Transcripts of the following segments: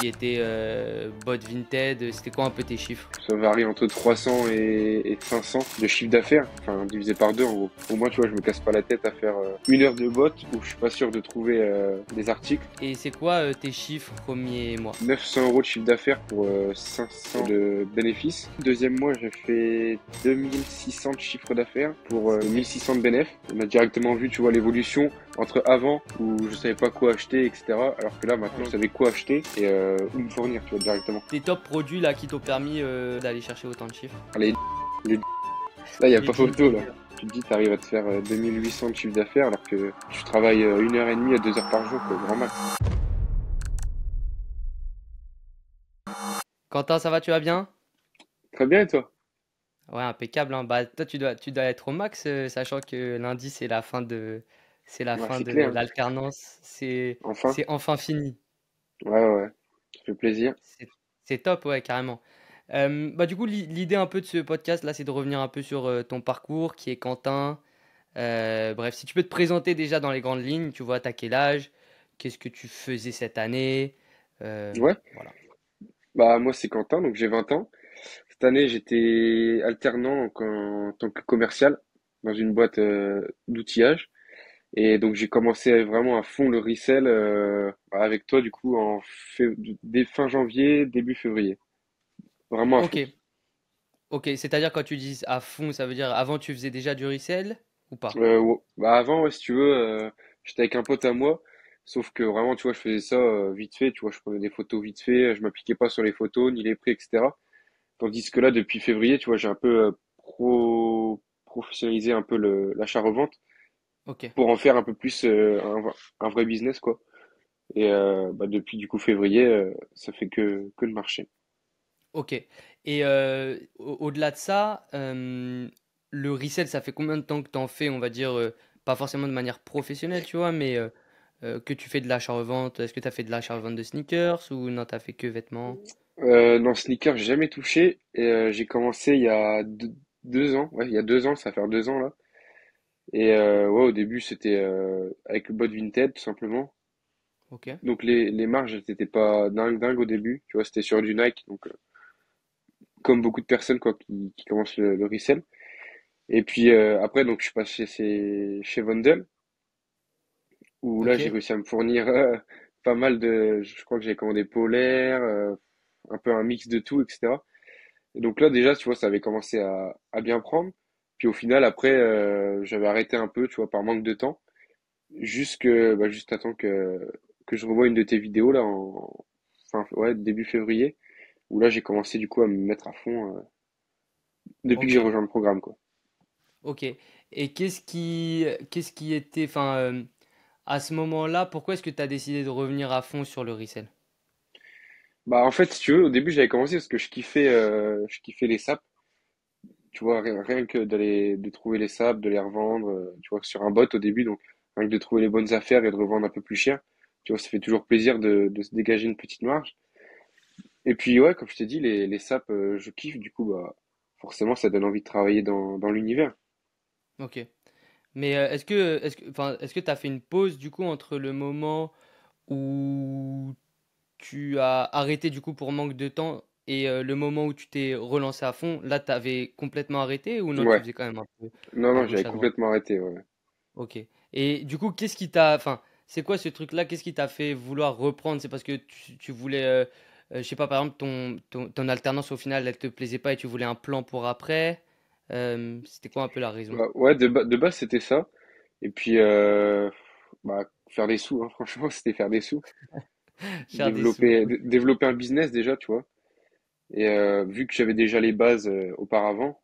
qui étaient bot Vinted? C'était quoi un peu tes chiffres? Ça varie entre 300 et 500 de chiffre d'affaires, enfin divisé par deux en gros. Au moins, tu vois, je me casse pas la tête à faire une heure de bot où je suis pas sûr de trouver des articles. Et c'est quoi tes chiffres premier mois? 900 euros de chiffre d'affaires pour 500 de bénéfices. Deuxième mois, j'ai fait 2600 de chiffre d'affaires pour 1600 de bénéfices. On a directement vu, tu vois, l'évolution entre avant où je savais pas quoi acheter, etc. Alors que là, maintenant, je savais quoi acheter et où me fournir, tu vois, directement. Tes top produits là qui t'ont permis d'aller chercher autant de chiffres? Allez, les... là, il n'y a Les pas jeans photo, là. Tiger. Tu te dis, tu arrives à te faire 2800 de chiffre d'affaires alors que tu travailles 1h30 à 2 heures par jour, quoi, grand max. Quentin, ça va, tu vas bien? Très bien, et toi? Ouais, impeccable, hein. Bah, toi, tu dois être au max, sachant que lundi, c'est la Ouais, fin c'est de clair. l'alternance. C'est, Enfin. c'est enfin fini. Ouais, ouais, ouais. Ça fait plaisir. C'est, c'est top, ouais, carrément. Bah, du coup, l'idée un peu de ce podcast, là, c'est de revenir un peu sur ton parcours, qui est Quentin. Bref, si tu peux te présenter déjà dans les grandes lignes, tu vois, t'as quel âge? Qu'est-ce que tu faisais cette année? Ouais. Voilà. Bah, moi, c'est Quentin, donc j'ai 20 ans. Cette année, j'étais alternant en tant que commercial dans une boîte d'outillage. Et donc, j'ai commencé vraiment à fond le resell avec toi, du coup, dès fin janvier, début février. Vraiment à Ok, fond. ok. C'est-à-dire quand tu dis à fond, ça veut dire avant tu faisais déjà du resell ou pas? Ouais. Bah, avant, ouais, si tu veux, j'étais avec un pote à moi. Sauf que vraiment, tu vois, je faisais ça vite fait. Tu vois, je prenais des photos vite fait. Je m'appliquais pas sur les photos, ni les prix, etc. Tandis que là, depuis février, tu vois, j'ai un peu professionnalisé un peu l'achat-revente Ok, pour en faire un peu plus un vrai business, quoi. Et bah, depuis du coup février, ça fait que de marcher. ok. Et au-delà de ça, le resell, ça fait combien de temps que t'en fais, on va dire, pas forcément de manière professionnelle, tu vois, mais que tu fais de l'achat-revente? Est-ce que tu as fait de l'achat-revente de sneakers ou non, t'as fait que vêtements? Non, sneaker, j'ai jamais touché. Et j'ai commencé il y a 2 ans. Ouais, il y a 2 ans, ça va faire 2 ans là. Et ouais, au début, c'était avec le bot Vinted, tout simplement. Ok, Donc les marges, elles étaient pas dingues au début. Tu vois, c'était sur du Nike. Donc, comme beaucoup de personnes quoi, qui commencent le resell. Et puis après, donc je suis passé chez Wendel, où là ok, j'ai réussi à me fournir pas mal de. Je crois que j'ai commandé polaire, un peu un mix de tout, etc. Et donc là déjà, tu vois, ça avait commencé à bien prendre. Puis au final, après, j'avais arrêté un peu, tu vois, par manque de temps, juste à temps que je revoie une de tes vidéos là ouais, début février, où là j'ai commencé du coup à me mettre à fond depuis que ok, j'ai rejoint le programme, quoi. ok. Et qu'est-ce qui était, enfin, à ce moment-là, pourquoi est-ce que tu as décidé de revenir à fond sur le resell? Bah en fait, si tu veux, au début j'avais commencé parce que je kiffais les sapes, tu vois, rien que de trouver les sapes, de les revendre, tu vois, sur un bot au début, donc rien que de trouver les bonnes affaires et de revendre un peu plus cher, tu vois, ça fait toujours plaisir de se dégager une petite marge. Et puis ouais, comme je t'ai dit, les sapes, je kiffe, du coup, bah forcément ça donne envie de travailler dans l'univers. Ok. Mais enfin, est-ce que tu as fait une pause du coup entre le moment où tu as arrêté du coup pour manque de temps et le moment où tu t'es relancé à fond? Là, tu avais complètement arrêté ou non, tu Ouais, faisais quand même un peu non, à non, gauche j'avais à droite? complètement arrêté, ouais. Ok. Et du coup, enfin, c'est quoi ce truc-là? Qu'est-ce qui t'a fait vouloir reprendre? C'est parce que tu voulais, je sais pas, par exemple, ton alternance au final, elle te plaisait pas et tu voulais un plan pour après? C'était quoi un peu la raison? Bah, ouais, de base c'était ça. Et puis, bah, faire des sous, hein, franchement, c'était faire des sous. Faire des sous. Développer un business déjà, tu vois. Et vu que j'avais déjà les bases auparavant,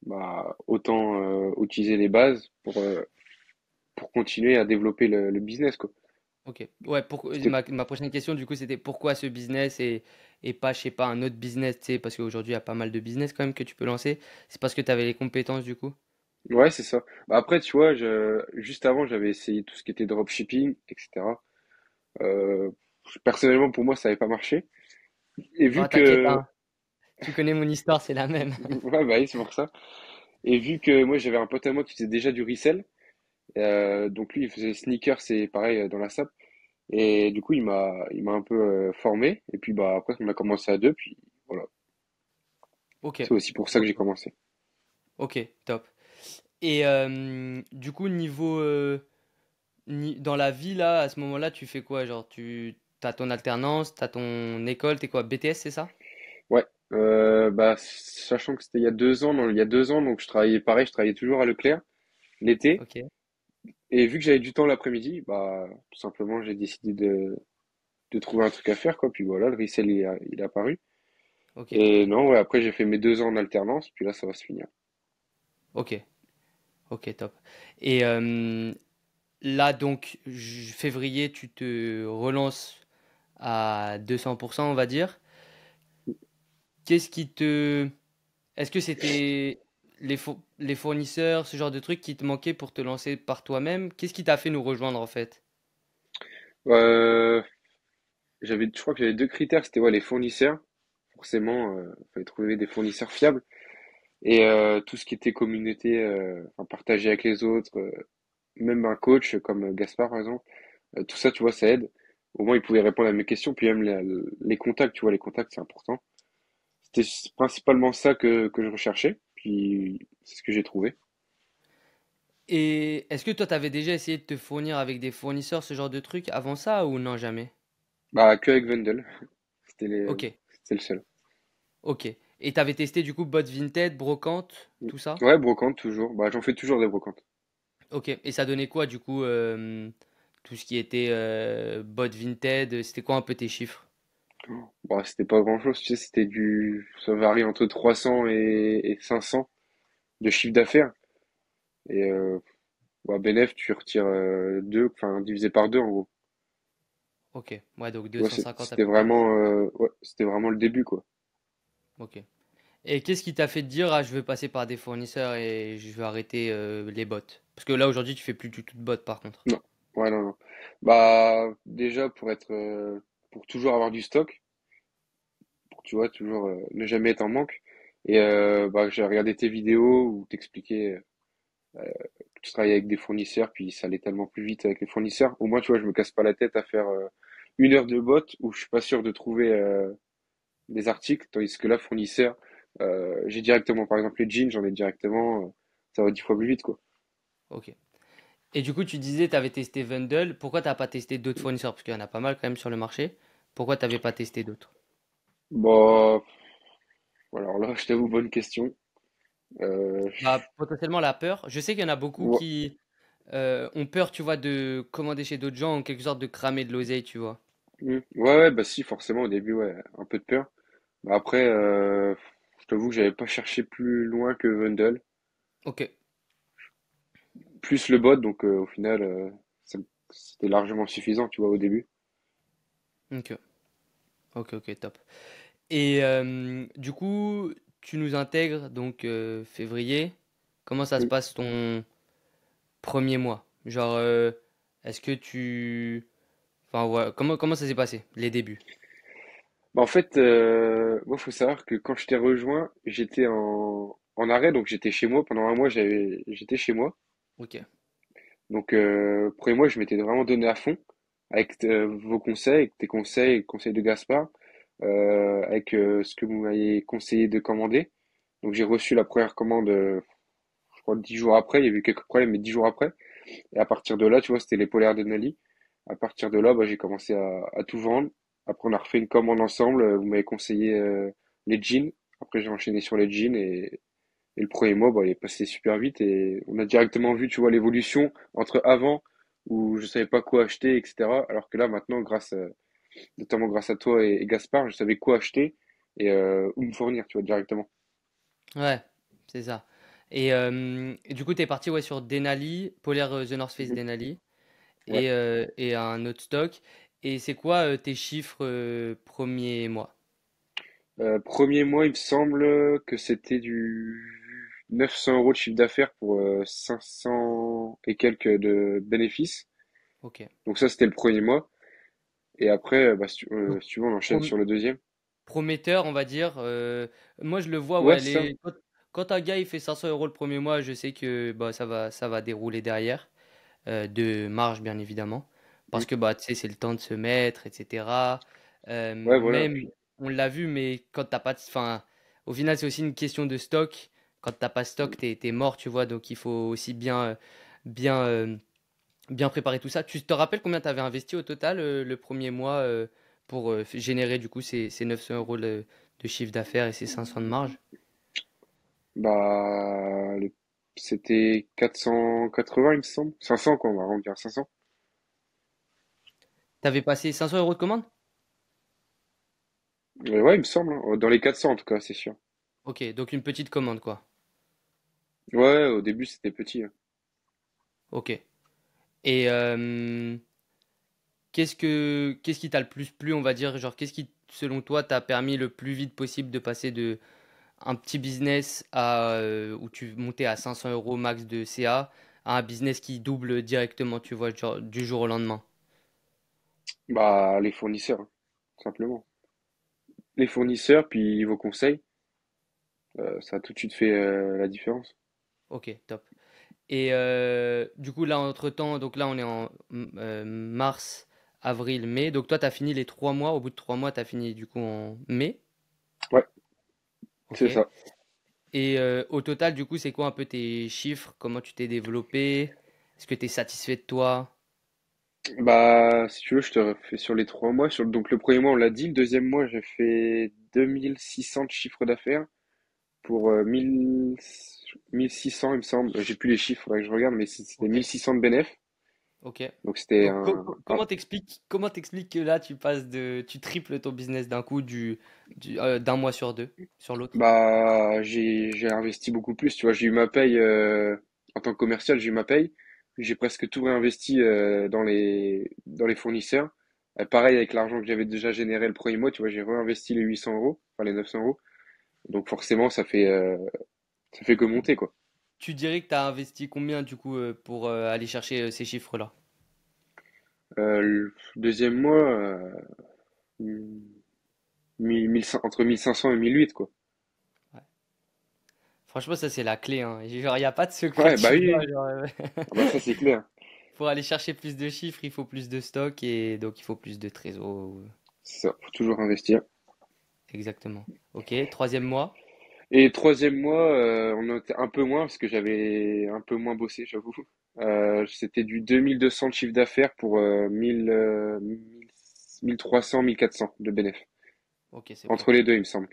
bah autant utiliser les bases pour continuer à développer le business, quoi. Ok. Ouais, C'était ma prochaine question, du coup, c'était pourquoi ce business et pas, je sais pas, un autre business, tu sais, parce qu'aujourd'hui, il y a pas mal de business quand même que tu peux lancer. C'est parce que tu avais les compétences, du coup? ouais, c'est ça. Bah, après, tu vois, juste avant, j'avais essayé tout ce qui était dropshipping, etc. Euh, Personnellement, pour moi, ça n'avait pas marché. Et vu Oh, t'inquiète, que hein. Tu connais mon histoire, c'est la même. ouais, bah oui, c'est pour ça. Et vu que moi, j'avais un pote à moi qui faisait déjà du resell, donc lui, il faisait sneakers, c'est pareil dans la SAP. Et du coup, il m'a un peu formé. Et puis bah après, on a commencé à deux. Puis voilà, Ok, c'est aussi pour ça que ok, j'ai commencé. ok, top. Et du coup, niveau dans la vie là, à ce moment-là, tu fais quoi? Genre, tu as ton alternance, t'as ton école, t'es quoi? BTS, c'est ça? Ouais. Bah sachant que c'était il y a 2 ans, non, il y a 2 ans, donc je travaillais pareil, je travaillais toujours à Leclerc l'été. Ok, Et vu que j'avais du temps l'après-midi, bah tout simplement j'ai décidé de trouver un truc à faire quoi. Puis voilà, le resell il est apparu. ok, Et non, ouais, après j'ai fait mes 2 ans en alternance. Puis là, ça va se finir. ok, ok, top. Et là, donc, février, tu te relances à 200%, on va dire. Qu'est-ce qui te... Est-ce que c'était les fournisseurs, ce genre de trucs qui te manquaient pour te lancer par toi-même? Qu'est-ce qui t'a fait nous rejoindre en fait? Euh, je crois que j'avais deux critères, c'était ouais, les fournisseurs. Forcément, fallait trouver des fournisseurs fiables. Et tout ce qui était communauté, enfin, partager avec les autres, même un coach comme Gaspard par exemple, tout ça, tu vois, ça aide. Au moins, il pouvait répondre à mes questions, puis même les contacts, tu vois, les contacts, c'est important. C'était principalement ça que je recherchais, puis c'est ce que j'ai trouvé. Et est-ce que toi, t'avais déjà essayé de te fournir avec des fournisseurs, ce genre de trucs avant ça ou non, jamais? Bah, que avec Wendel, c'était les, Ok, c'était le seul. ok. Et t'avais testé du coup Bot Vinted, Brocante, tout ça? Ouais, brocante toujours. Bah, j'en fais toujours des brocantes. Ok. Et ça donnait quoi du coup tout ce qui était Bot Vinted? C'était quoi un peu tes chiffres? Bah, c'était pas grand-chose, tu sais, ça varie entre 300 et 500 de chiffre d'affaires. Et bah, Benef, tu retires deux, enfin divisé par deux en gros. Ok. Ouais, donc Tu vois, 250 à c'était peu près. vraiment, ouais, c'était vraiment le début quoi. Ok. Et qu'est-ce qui t'a fait te dire, ah, je veux passer par des fournisseurs et je veux arrêter les bots? Parce que là, aujourd'hui, tu fais plus du tout de bots, par contre. Non, ouais, non, non. Bah, déjà pour toujours avoir du stock, pour tu vois, toujours ne jamais être en manque. Et bah, j'ai regardé tes vidéos où t'expliquais que tu travaillais avec des fournisseurs, puis ça allait tellement plus vite avec les fournisseurs. Au moins, tu vois, je me casse pas la tête à faire 1 heure de bot où je suis pas sûr de trouver des articles, tandis que là, fournisseur, j'ai directement, par exemple, les jeans, j'en ai directement, ça va 10 fois plus vite, quoi. Ok. Et du coup, tu disais, tu avais testé Vendel. Pourquoi t'as pas testé d'autres fournisseurs? Parce qu'il y en a pas mal quand même sur le marché. Pourquoi t'avais pas testé d'autres? Bon, alors là, je t'avoue, bonne question. Euh, Bah, potentiellement la peur. Je sais qu'il y en a beaucoup ouais, qui ont peur, tu vois, de commander chez d'autres gens, en quelque sorte de cramer de l'oseille, tu vois. ouais, bah si, forcément, au début, ouais, un peu de peur. Bah, après, je t'avoue que j'avais pas cherché plus loin que Wendel, Ok. plus le bot, donc au final, ça- c'était largement suffisant, tu vois, au début. Ok. Ok, ok, top. Et du coup, tu nous intègres donc février. Comment ça se Mm. passe ton premier mois? Genre, est-ce que tu... Enfin, ouais, comment ça s'est passé, les débuts? Bah, en fait, moi, faut savoir que quand je t'ai rejoint, j'étais en arrêt, donc j'étais chez moi. Pendant un mois, j'étais chez moi. Ok. Donc, premier mois, je m'étais vraiment donné à fond avec vos conseils, avec tes conseils, les conseils de Gaspard, avec ce que vous m'avez conseillé de commander. Donc, j'ai reçu la première commande, je crois, 10 jours après. Il y a eu quelques problèmes, mais 10 jours après. Et à partir de là, tu vois, c'était les polaires de Nali. À partir de là, bah, j'ai commencé à tout vendre. Après, on a refait une commande ensemble. Vous m'avez conseillé les jeans. Après, j'ai enchaîné sur les jeans et le premier mois, bah, il est passé super vite et on a directement vu, tu vois, l'évolution entre avant où je savais pas quoi acheter, etc. Alors que là, maintenant, notamment grâce à toi et Gaspard, je savais quoi acheter et où me fournir, tu vois, directement. Ouais, c'est ça. Et du coup, t'es parti ouais, sur Denali, Polaire The North Face Mhm. Denali, Ouais. et un autre stock. Et c'est quoi tes chiffres premier mois? Premier mois, il me semble que c'était du 900 euros de chiffre d'affaires pour 500 et quelques de bénéfices. Ok. Donc ça, c'était le premier mois. Et après, bah, Donc, si tu veux, on enchaîne prom- sur le deuxième. prometteur, on va dire. Moi, je le vois, Ouais, ouais. c'est ça. Quand un gars il fait 500 euros le premier mois, je sais que bah, ça va dérouler derrière. De marge, bien évidemment. parce Mm. que bah, tu sais, c'est le temps de se mettre, etc. Ouais, voilà. Même, on l'a vu, mais quand t'as pas enfin, au final, c'est aussi une question de stock. Quand t'as pas stock, t'es mort, tu vois. Donc, il faut aussi bien, bien préparer tout ça. Tu te rappelles combien tu avais investi au total le premier mois pour générer du coup ces 900 euros de chiffre d'affaires et ces 500 de marge? Bah, c'était 480, il me semble. 500, quoi, on va arrondir 500. T'avais passé 500 euros de commande? Ouais, il me semble, hein. Dans les 400, en tout cas, c'est sûr. Ok, donc une petite commande quoi. Ouais, au début, c'était petit, hein. Ok. Et qu'est-ce qui t'a le plus plu, on va dire, genre qu'est-ce qui selon toi t'a permis le plus vite possible de passer de un petit business où tu montais à 500 euros max de CA à un business qui double directement, tu vois, genre, du jour au lendemain? Bah, les fournisseurs, hein, tout simplement. Les fournisseurs, puis vos conseils, ça a tout de suite fait la différence. Ok, top. Et du coup, là, entre-temps, donc là, on est en mars, avril, mai. Donc toi, tu as fini les 3 mois. Au bout de 3 mois, tu as fini du coup en mai. Ouais, Ok. c'est ça. Et au total, du coup, c'est quoi un peu tes chiffres? Comment tu t'es développé? Est-ce que tu es satisfait de toi? Bah, si tu veux, je te refais sur les 3 mois. Donc, le premier mois, on l'a dit. Le deuxième mois, j'ai fait 2600 de chiffre d'affaires pour 1600, il me semble. J'ai plus les chiffres, faudrait que je regarde, mais c'était Ok. 1600 de bénéf. Ok. Donc, c'était Donc comment t'expliques que là, tu triples ton business d'un coup d'un mois sur deux, sur l'autre? bah, j'ai investi beaucoup plus. Tu vois, j'ai eu ma paye, en tant que commercial, j'ai eu ma paye. J'ai presque tout réinvesti, dans les fournisseurs. Pareil avec l'argent que j'avais déjà généré le premier mois, tu vois, j'ai réinvesti les 800 euros, enfin les 900 euros. Donc forcément, ça fait que monter, quoi. Tu dirais que tu as investi combien du coup pour aller chercher ces chiffres-là? Le deuxième mois, entre 1500 et 1008, quoi. Ouais. Franchement, ça c'est la clé, hein. Genre, il n'y a pas de secret, Ouais, bah tu oui, vois. oui. Genre, Ah bah ça c'est clair. pour aller chercher plus de chiffres, il faut plus de stock et donc il faut plus de trésor. C'est ça, faut toujours investir. Exactement. Ok, troisième mois. Et troisième mois, on était un peu moins parce que j'avais un peu moins bossé, j'avoue. C'était du 2200 de chiffre d'affaires pour 1300, 1400 de bénéf. Ok, c'est Entre propre. les deux, il me semble.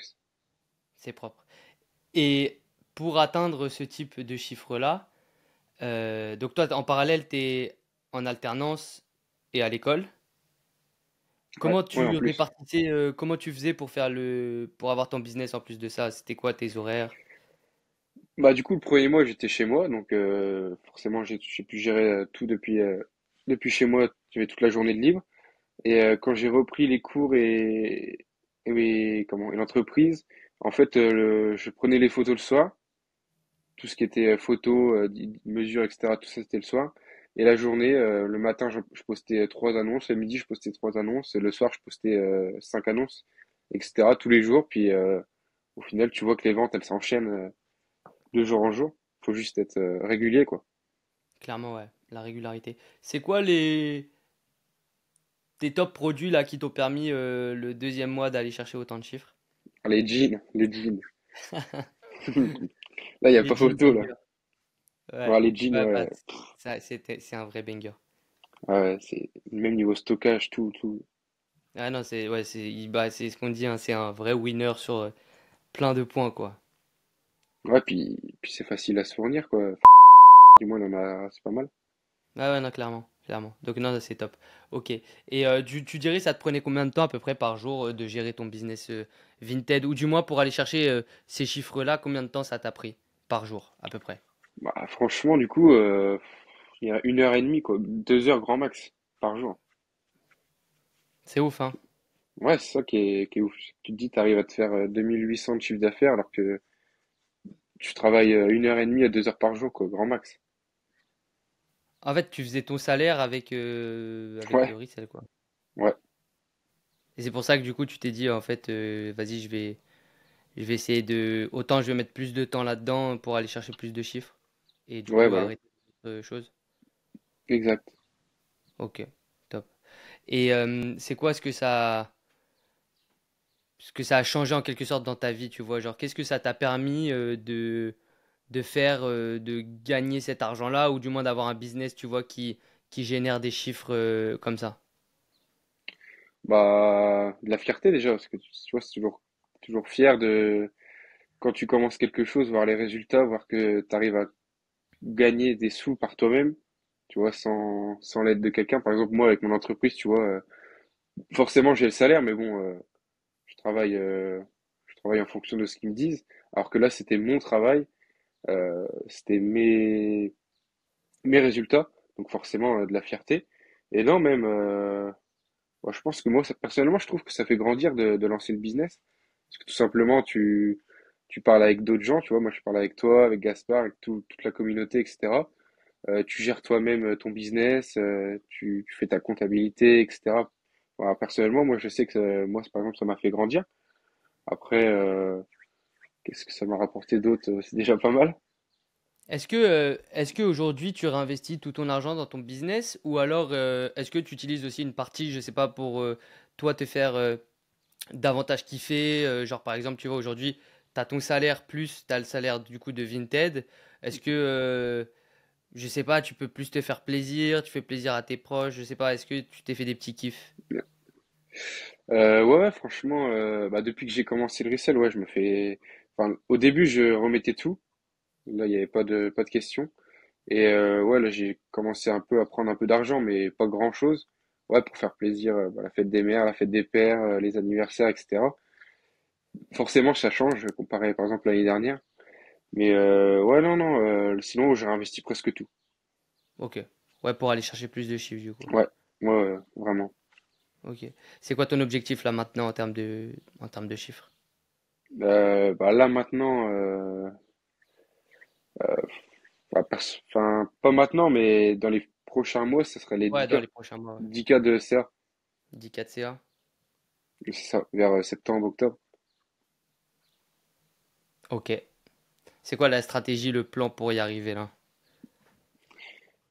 C'est propre. Et pour atteindre ce type de chiffre-là, donc toi, en parallèle, tu es en alternance et à l'école. Ouais, Comment ouais, en tu plus. répartissais, comment tu faisais pour avoir ton business en plus de ça? C'était quoi tes horaires? Bah du coup, le premier mois, j'étais chez moi, donc forcément, j'ai pu gérer tout depuis chez moi. J'avais toute la journée de libre. Et quand j'ai repris les cours et l'entreprise, en fait, je prenais les photos le soir. Tout ce qui était photos, mesures, etc., tout ça, c'était le soir. Et la journée, le matin, je postais 3 annonces. Le midi, je postais 3 annonces. Et le soir, je postais 5 annonces, etc., tous les jours. Puis au final, tu vois que les ventes, elles s'enchaînent de jour en jour. Faut juste être régulier, quoi. Clairement, ouais, la régularité. C'est quoi tes top produits là qui t'ont permis le deuxième mois d'aller chercher autant de chiffres? Ah, les jeans, les jeans. Là, il n'y a Les pas jeans photo, là. banger. Ouais, Ouais, les jeans, ouais, bah, ouais. c'est un vrai banger. Ouais, ouais, c'est même niveau stockage, tout, tout. Ah non, bah, c'est ce qu'on dit, hein, c'est un vrai winner sur plein de points, quoi. Ouais, puis c'est facile à se fournir, quoi. Du moins, c'est pas mal. Ah ouais, non, clairement, clairement. Donc non, ça, c'est top. Ok. Et tu dirais, ça te prenait combien de temps à peu près par jour de gérer ton business Vinted? Ou du moins pour aller chercher ces chiffres-là, combien de temps ça t'a pris par jour à peu près? Bah, franchement, du coup, il y a 1 heure et demie, quoi. 2 heures grand max par jour. C'est ouf, hein? Ouais, c'est ça qui est ouf. Tu te dis, t'arrives à te faire 2800 de chiffre d'affaires alors que tu travailles 1 heure et demie à 2 heures par jour, quoi, grand max. En fait, tu faisais ton salaire avec le Ouais, resell, quoi. ouais, Et c'est pour ça que du coup, tu t'es dit, en fait, vas-y, je vais essayer de... Autant je vais mettre plus de temps là-dedans pour aller chercher plus de chiffres. Et du ouais, coup, voilà. arrêter d'autres choses. Exact. Ok, top. Et c'est quoi ce que ça a changé en quelque sorte dans ta vie, tu vois? Genre, qu'est-ce que ça t'a permis de faire, de gagner cet argent-là, ou du moins d'avoir un business, tu vois, qui génère des chiffres comme ça? Bah, de la fierté déjà, parce que tu vois, c'est toujours fier de, quand tu commences quelque chose, voir les résultats, voir que tu arrives à gagner des sous par toi-même, tu vois, sans l'aide de quelqu'un. Par exemple, moi, avec mon entreprise, tu vois, forcément, j'ai le salaire, mais bon, je travaille, euh, je travaille en fonction de ce qu'ils me disent. Alors que là, c'était mon travail, c'était mes résultats, donc forcément, de la fierté. Et non, même, moi, je pense que moi, personnellement, je trouve que ça fait grandir de lancer le business. Parce que tout simplement, tu parles avec d'autres gens, tu vois, moi je parle avec toi, avec Gaspard, avec toute la communauté, etc. Tu gères toi-même ton business, tu fais ta comptabilité, etc. Voilà, personnellement, moi je sais que moi, par exemple, ça m'a fait grandir. Après, qu'est-ce que ça m'a rapporté d'autre? C'est déjà pas mal. Est-ce que aujourd'hui tu réinvestis tout ton argent dans ton business, ou alors est-ce que tu utilises aussi une partie, je sais pas, pour toi te faire davantage kiffer, genre par exemple, tu vois, aujourd'hui, tu as ton salaire plus tu as le salaire du coup de Vinted. Est-ce que je sais pas, tu peux plus te faire plaisir, tu fais plaisir à tes proches, je sais pas, est-ce que tu t'es fait des petits kiffs? Ouais, ouais, franchement, bah, depuis que j'ai commencé le resell, ouais, je me fais. Enfin, au début, je remettais tout. Là, il n'y avait pas de question. Et ouais, là, j'ai commencé un peu à prendre un peu d'argent, mais pas grand-chose. Ouais, pour faire plaisir, bah, la fête des mères, la fête des pères, les anniversaires, etc. Forcément, ça change comparé, par exemple, à l'année dernière. Mais ouais, non, non, sinon, j'ai investi presque tout. Ok. Ouais, pour aller chercher plus de chiffres du coup. Ouais, ouais, vraiment. Ok. C'est quoi ton objectif là maintenant en termes de chiffres? Bah, là, maintenant, enfin, pas maintenant, mais dans les prochains mois, ça serait les Ouais, 10 dans k les prochains mois, ouais. 10 k de CA. 10K de CA. C'est ça, vers septembre, octobre. Ok. C'est quoi la stratégie, le plan pour y arriver là?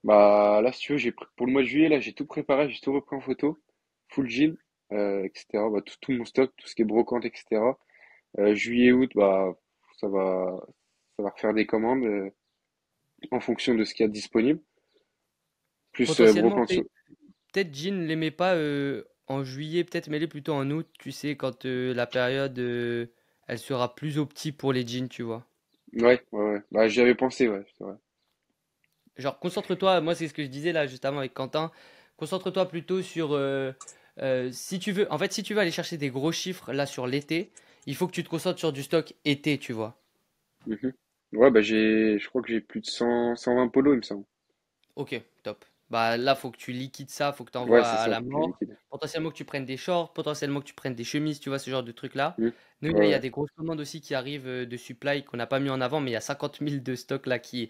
Bah là, si tu veux, pour le mois de juillet, là, j'ai tout préparé, j'ai tout repris en photo, full jean, etc. Bah, tout mon stock, tout ce qui est brocante, etc. Juillet, août, bah ça va, ça va refaire des commandes en fonction de ce qu'il y a disponible. Plus Potentiellement, brocante. peut-être Jean l'aimait pas en juillet, peut-être mêlé plutôt en août, tu sais, quand la période elle sera plus au petit pour les jeans, tu vois. Ouais, ouais, ouais. Bah j'y avais pensé, ouais, c'est vrai. Genre, concentre-toi, moi c'est ce que je disais là juste avant avec Quentin, concentre-toi plutôt sur si tu veux, en fait, si tu veux aller chercher des gros chiffres là sur l'été, il faut que tu te concentres sur du stock été, tu vois. Mhm. Ouais, bah je crois que j'ai plus de 120 polos, il me semble. Ok, top. Bah là, faut que tu liquides ça, faut que tu Ouais, envoies c'est à ça, la faut que je mort. liquide. Potentiellement que tu prennes des shorts, potentiellement que tu prennes des chemises, tu vois, ce genre de trucs-là. Mhm. Nous, là, Ouais, il y a ouais. des grosses commandes aussi qui arrivent de supply qu'on n'a pas mis en avant, mais il y a 50 000 de stock là qui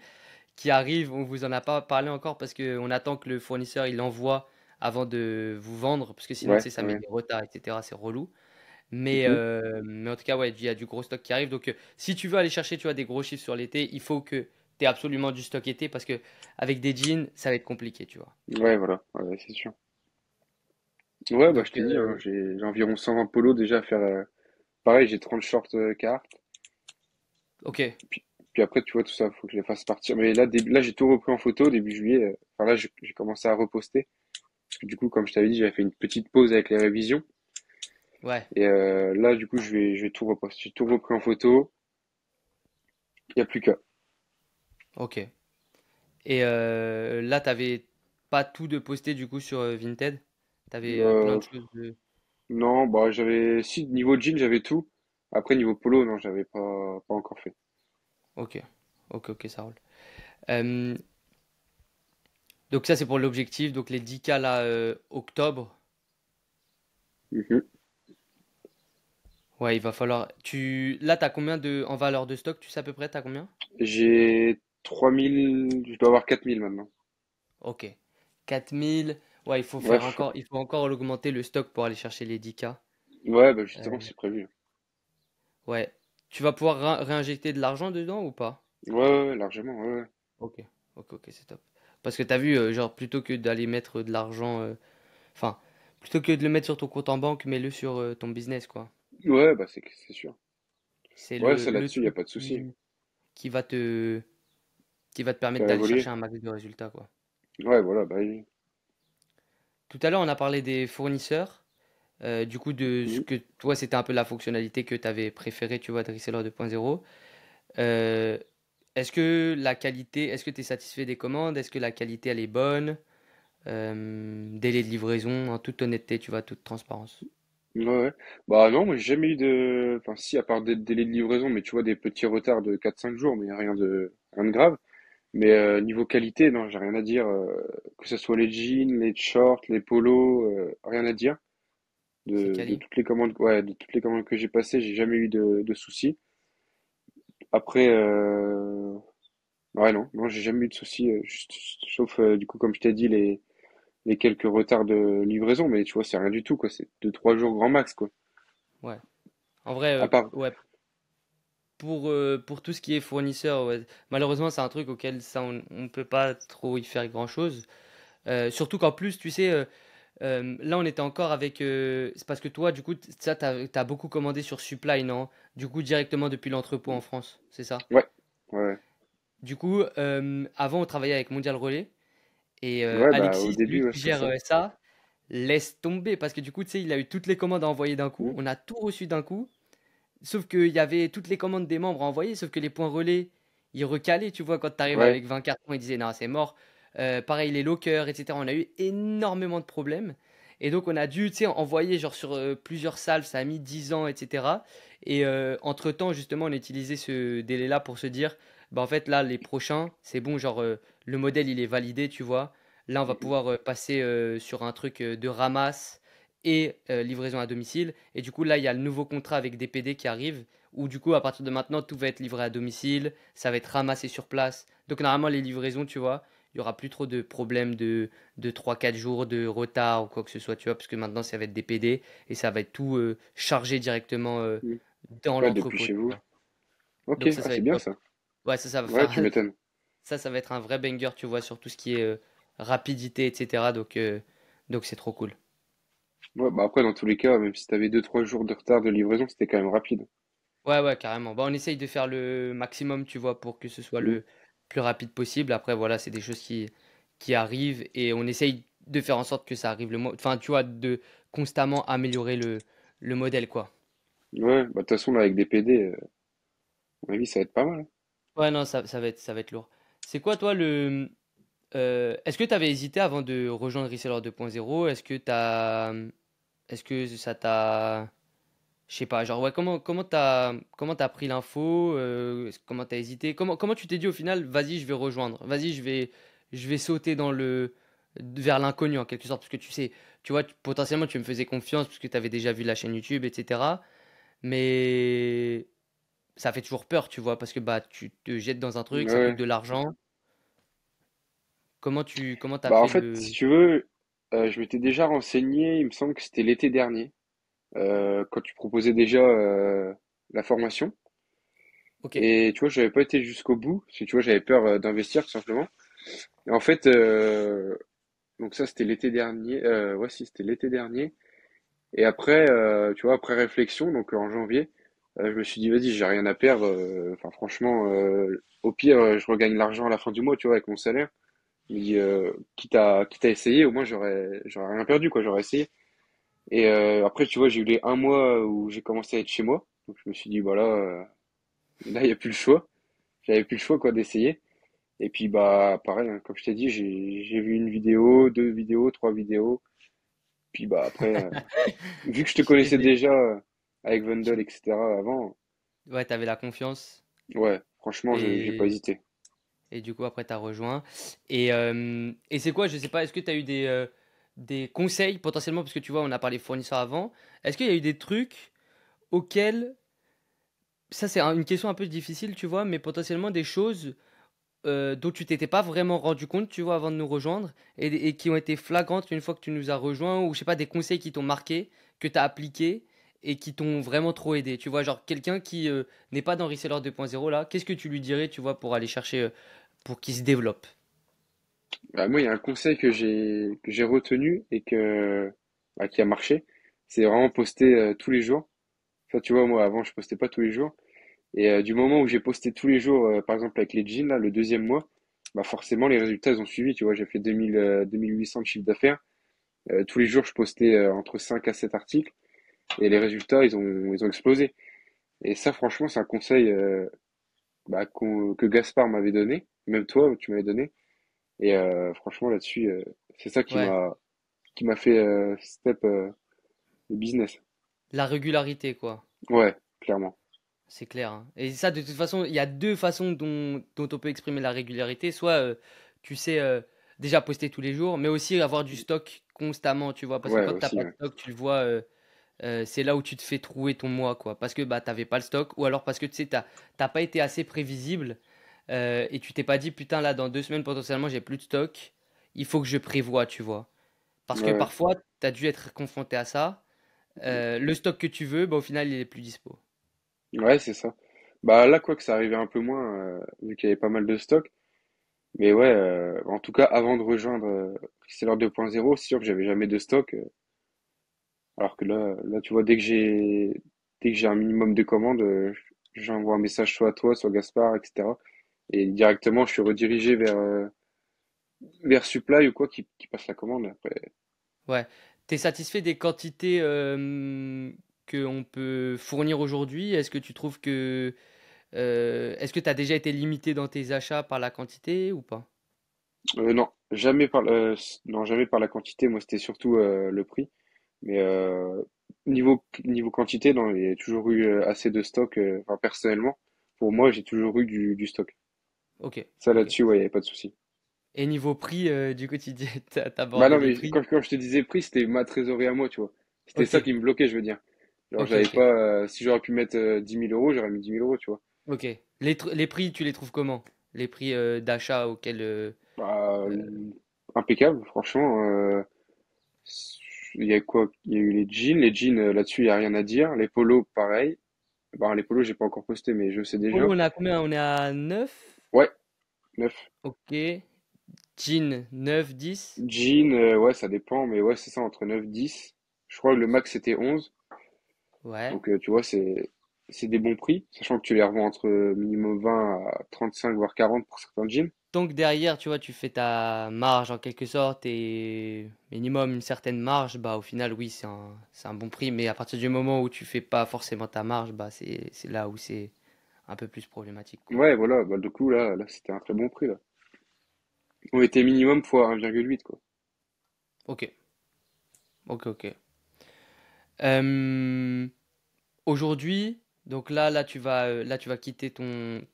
arrivent. On vous en a pas parlé encore parce qu'on attend que le fournisseur il envoie avant de vous vendre, parce que sinon, tu Ouais, sais, ça met ouais. des retards, etc. C'est relou. Mhm. Mais en tout cas, ouais, il y a du gros stock qui arrive. Donc, si tu veux aller chercher, tu vois, des gros chiffres sur l'été, il faut que tu aies absolument du stock été parce que avec des jeans, ça va être compliqué, tu vois. Ouais, voilà, ouais, ouais, c'est sûr. Ouais, bah je Donc, t'ai dit, hein, j'ai environ 120 polos déjà à faire. Pareil, j'ai 30 shorts cartes. ok, Puis après, tu vois, tout ça, faut que je les fasse partir. Mais là, là j'ai tout repris en photo début juillet. Enfin là, j'ai commencé à reposter. Parce que du coup, comme je t'avais dit, j'avais fait une petite pause avec les révisions. ouais, Et là, du coup, je vais tout reposter. J'ai tout repris en photo. Il n'y a plus qu'à. ok. Et là, t'avais pas tout de posté du coup sur Vinted. T'avais plein Euh, de choses de. non, bah j'avais. Si, niveau jean, j'avais tout. Après, niveau polo, non, j'avais pas encore fait. Ok, ok, ok, ça roule. Euh, donc ça, c'est pour l'objectif. Donc les 10K là, octobre. Mhm. Ouais, il va falloir. Là, t'as combien en valeur de stock? Tu sais à peu près, t'as combien? J'ai 3000. Je dois avoir 4000 maintenant. Ok. 4 000. Ouais, Ouais, il faut encore augmenter le stock pour aller chercher les 10K. ouais, bah justement, Euh, c'est prévu. ouais. Tu vas pouvoir réinjecter de l'argent dedans ou pas? Ouais, ouais, ouais, largement, ouais, ouais. Ok. Ok, ok, c'est top. Parce que t'as vu, genre, plutôt que d'aller mettre de l'argent. Enfin, Plutôt que de le mettre sur ton compte en banque, mets-le sur ton business, quoi. Ouais, bah c'est sûr. C'est Ouais, ça le là-dessus, il n'y a truc pas de souci. qui va qui va te permettre Faire d'aller évoluer. chercher un max de résultats, quoi. Ouais, voilà, bah oui. Tout à l'heure, on a parlé des fournisseurs. Du coup, de ce Mhm. que toi, c'était un peu la fonctionnalité que tu avais préférée, tu vois, de Reseller 2.0. Euh, est-ce que tu es satisfait des commandes? Est-ce que la qualité, elle est bonne? Délai de livraison, en toute honnêteté, tu vois, toute transparence. Ouais, ouais. Bah non, moi j'ai jamais eu de. Enfin, si, à part des délais de livraison, mais tu vois, des petits retards de 4 5 jours, mais rien de grave. Mais niveau qualité, non, j'ai rien à dire. Que ce soit les jeans, les shorts, les polos, rien à dire. C'est De quali? toutes les commandes, ouais, de toutes les commandes que j'ai passées, j'ai jamais eu de soucis. Après, ouais, non, j'ai jamais eu de soucis, sauf du coup, comme je t'ai dit, les quelques retards de livraison, mais tu vois, c'est rien du tout, quoi. C'est 2 3 jours grand max, quoi. Ouais. En vrai, À part, ouais, pour tout ce qui est fournisseur, ouais, malheureusement, c'est un truc auquel ça, on peut pas trop y faire grand-chose. Surtout qu'en plus, tu sais, là, on était encore avec. C'est parce que toi, du coup, ça, t'as beaucoup commandé sur Supply, non? Du coup, directement depuis l'entrepôt en France, c'est ça? ouais, ouais, Du coup, avant, on travaillait avec Mondial Relais. Et ouais, ouais, bah au Alexis, celui début, ouais, qui c'est gère ça. ça, laisse tomber. Parce que du coup, tu sais, il a eu toutes les commandes à envoyer d'un coup. Mm. On a tout reçu d'un coup. Sauf qu'il y avait toutes les commandes des membres à envoyer. Sauf que les points relais, ils recalaient. Tu vois, quand tu arrives Ouais, avec 20 cartons, ils disaient non, c'est mort. Pareil, les lockers, etc. On a eu énormément de problèmes. Et donc, on a dû, tu sais, envoyer genre sur plusieurs salles. Ça a mis 10 ans, etc. Et entre-temps, justement, on a utilisé ce délai-là pour se dire, bah en fait, là, les prochains, c'est bon, genre, le modèle, il est validé, tu vois. Là, on va pouvoir passer sur un truc de ramasse et livraison à domicile. Et du coup, là, il y a le nouveau contrat avec DPD qui arrive, où du coup, à partir de maintenant, tout va être livré à domicile, ça va être ramassé sur place. Donc, normalement, les livraisons, tu vois, il y aura plus trop de problèmes de 3 4 jours de retard ou quoi que ce soit, tu vois, parce que maintenant, ça va être DPD et ça va être tout chargé directement mm. dans Ouais, depuis l'entrepôt, chez tu vous. vois. Ok, Donc, ça ah, va c'est être bien top. ça. Ouais, ça va Ouais, faire. tu m'étonnes. Ça va être un vrai banger, tu vois, sur tout ce qui est rapidité, etc. Donc c'est trop cool. Ouais, bah après, dans tous les cas, même si t'avais 2 3 jours de retard de livraison, c'était quand même rapide. Ouais, ouais, carrément. Bah, on essaye de faire le maximum, tu vois, pour que ce soit Mm. le plus rapide possible. Après, voilà, c'est des choses qui arrivent et on essaye de faire en sorte que ça arrive Enfin, tu vois, de constamment améliorer le modèle, quoi. Ouais, bah de toute façon, là, avec des PD, à mon avis, ça va être pas mal. Ouais, non, ça va être lourd. C'est quoi, toi, est-ce que tu avais hésité avant de rejoindre Reseller 2.0? Est-ce que ça t'a. Je sais pas, genre, ouais, comment t'as pris l'info, comment t'as hésité, comment tu t'es dit au final, vas-y, je vais rejoindre, vas-y, je vais sauter vers l'inconnu en quelque sorte, parce que tu sais, tu vois, potentiellement tu me faisais confiance parce que tu avais déjà vu la chaîne YouTube, etc. Mais ça fait toujours peur, tu vois, parce que bah tu te jettes dans un truc, ça coûte Ouais. de l'argent. Comment t'as Bah en fait fait, si tu veux, je m'étais déjà renseigné, il me semble que c'était l'été dernier, quand tu proposais déjà la formation. Ok, Et tu vois, j'avais pas été jusqu'au bout, parce que tu vois, j'avais peur d'investir tout simplement. Et en fait, donc ça c'était l'été dernier, ouais si c'était l'été dernier. Et après, tu vois, après réflexion, donc en janvier, je me suis dit, vas-y, j'ai rien à perdre. Enfin, franchement, au pire, je regagne l'argent à la fin du mois, tu vois, avec mon salaire. Je me dis, quitte à essayer, au moins j'aurais rien perdu, quoi, j'aurais essayé. Et après, tu vois, j'ai eu les 1 mois où j'ai commencé à être chez moi. Donc je me suis dit, voilà, là, il n'y a plus le choix. J'avais plus le choix, quoi, d'essayer. Et puis, bah, pareil, hein, comme je t'ai dit, j'ai vu une vidéo, 2 vidéos, 3 vidéos. Puis, bah, après, vu que je te tu t'es connaissais fait. déjà avec Wendell, tu- etc. avant, Ouais, t'avais la confiance ouais, franchement, j'ai pas et hésité. Et du coup, après, tu as rejoint. Et c'est quoi, je sais pas, est-ce que tu as eu des conseils potentiellement, parce que tu vois, on a parlé fournisseurs avant. Est-ce qu'il y a eu des trucs auxquels, ça c'est une question un peu difficile, tu vois, mais potentiellement des choses dont tu t'étais pas vraiment rendu compte, tu vois, avant de nous rejoindre, et qui ont été flagrantes une fois que tu nous as rejoints, ou je sais pas, des conseils qui t'ont marqué, que tu as appliqués et qui t'ont vraiment trop aidé. Tu vois, genre quelqu'un qui n'est pas dans Reseller 2.0 là, qu'est-ce que tu lui dirais, tu vois, pour aller chercher, pour qu'il se développe? Bah, moi, il y a un conseil que j'ai retenu et que qui a marché, c'est vraiment poster tous les jours. Ça, tu vois, moi, avant, je postais pas tous les jours. Et du moment où j'ai posté tous les jours, par exemple avec les jeans, là, le deuxième mois, bah forcément, les résultats, ils ont suivi. Tu vois, j'ai fait 2800 de chiffre d'affaires. Tous les jours, je postais entre 5 à 7 articles. Et les résultats, ils ont explosé. Et ça, franchement, c'est un conseil que Gaspard m'avait donné. Même toi, tu m'avais donné. Et franchement, là-dessus, c'est ça Ouais, qui m'a fait step le business. la régularité, quoi. Ouais, clairement. C'est clair, hein. Et ça, de toute façon, il y a deux façons dont on peut exprimer la régularité. Soit, tu sais, déjà poster tous les jours, mais aussi avoir du stock constamment, tu vois. Parce que Ouais, quand tu n'as aussi, pas de ouais. stock, tu le vois, c'est là où tu te fais trouer ton mois, quoi. Parce que bah, tu n'avais pas le stock, ou alors parce que tu sais, t'as pas été assez prévisible et tu t'es pas dit, putain, là, dans 2 semaines, potentiellement, j'ai plus de stock. Il faut que je prévoie, tu vois. Parce que Ouais, parfois, tu as dû être confronté à ça. Le stock que tu veux, bah, au final, il est plus dispo. ouais, c'est ça. Bah là, quoi que ça arrivait un peu moins, vu qu'il y avait pas mal de stock. Mais ouais, en tout cas, avant de rejoindre Reseller 2.0, c'est sûr que j'avais jamais de stock. Alors que là, tu vois, dès que j'ai un minimum de commandes, j'envoie un message soit à toi, soit à Gaspard, etc. Et directement, je suis redirigé vers Supply ou quoi qui passe la commande après. Ouais. T'es satisfait des quantités qu'on peut fournir aujourd'hui? Est-ce que tu trouves que est-ce que tu as déjà été limité dans tes achats par la quantité ou pas? Non, non, jamais par la quantité. Moi, c'était surtout le prix. Mais niveau quantité, non, il y a toujours eu assez de stock. Enfin, personnellement, pour moi, j'ai toujours eu du stock. Ok, Ça ok. là-dessus, ouais, il n'y avait pas de souci. Et niveau prix du quotidien, t'as Bah abordé non, les mais prix? quand je te disais prix, c'était ma trésorerie à moi, tu vois. C'était Ok, ça qui me bloquait, je veux dire. Genre, ok, j'avais ok, pas. Si j'aurais pu mettre 10 000 euros, j'aurais mis 10 000 euros, tu vois. ok. Les prix, tu les trouves comment? Les prix d'achat auxquels Bah, euh, impeccable, franchement. Il y a quoi? Il y a eu les jeans. Les jeans, là-dessus, il n'y a rien à dire. Les polos, pareil. Bah, les polos, j'ai pas encore posté, mais je sais Polo, déjà. on est à combien? On est à 9. Ouais, 9. Ok. Jean, 9, 10. Jean, ouais, ça dépend, mais ouais, c'est ça, entre 9 10. Je crois que le max c'était 11. Ouais. Donc, tu vois, c'est des bons prix, sachant que tu les revends entre minimum 20 à 35, voire 40 pour certains jeans. Donc derrière, tu vois, tu fais ta marge en quelque sorte et minimum une certaine marge, bah au final, oui, c'est un bon prix. Mais à partir du moment où tu fais pas forcément ta marge, bah c'est là où c'est un peu plus problématique, quoi. Ouais, voilà, bah, du coup, là, c'était un très bon prix, là. On était minimum fois 1,8, quoi. Ok, ok, ok. Euh, Aujourd'hui, donc là, tu vas quitter ton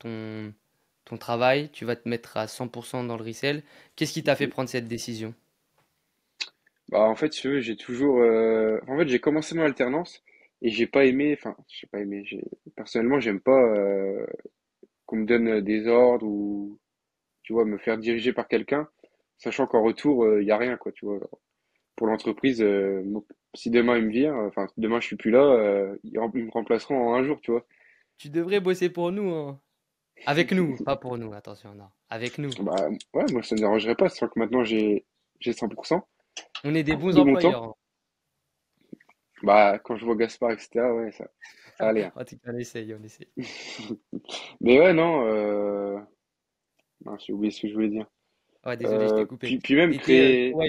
travail, tu vas te mettre à 100% dans le resell. Qu'est-ce qui t'a fait Mhm. prendre cette décision? Bah, en fait, si tu veux, j'ai toujours. En fait, j'ai commencé mon alternance et j'ai pas aimé. Enfin, j'ai pas aimé. Personnellement, j'aime pas qu'on me donne des ordres ou, tu vois, me faire diriger par quelqu'un, sachant qu'en retour, il y a rien, quoi, tu vois. Pour l'entreprise, si demain ils me virent, enfin, demain je suis plus là, ils me remplaceront en un jour, tu vois. Tu devrais bosser pour nous, hein. Avec nous, pas pour nous, attention, non. Avec nous. Bah, ouais, moi ça ne me dérangerait pas, sachant que maintenant j'ai 100% On est des bons de mon temps. employeurs, hein. Bah, quand je vois Gaspard, etc., ouais, ça allait, hein. En tout cas, on essaye, on essaye. Mais ouais, non, mince, j'ai oublié ce que je voulais dire. Ouais, désolé, je t'ai coupé. Puis même créer, Ouais,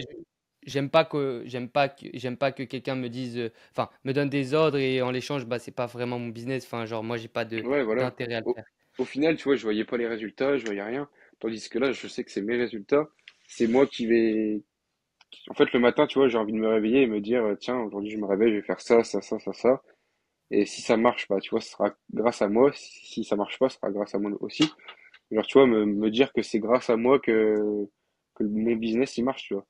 j'aime pas que quelqu'un me dise, enfin, me donne des ordres et en l'échange, bah, c'est pas vraiment mon business. Enfin, genre, moi, j'ai pas ouais, voilà. d'intérêt à le Au, faire. au final, tu vois, je voyais pas les résultats, je voyais rien. Tandis que là, je sais que c'est mes résultats. C'est moi qui vais. En fait, le matin, tu vois, j'ai envie de me réveiller et me dire, tiens, aujourd'hui, je me réveille, je vais faire ça, ça, ça, ça, ça. Et si ça marche, bah, tu vois, ce sera grâce à moi. Si ça marche pas, ce sera grâce à moi aussi. Genre, tu vois, me dire que c'est grâce à moi que mon business, il marche, tu vois.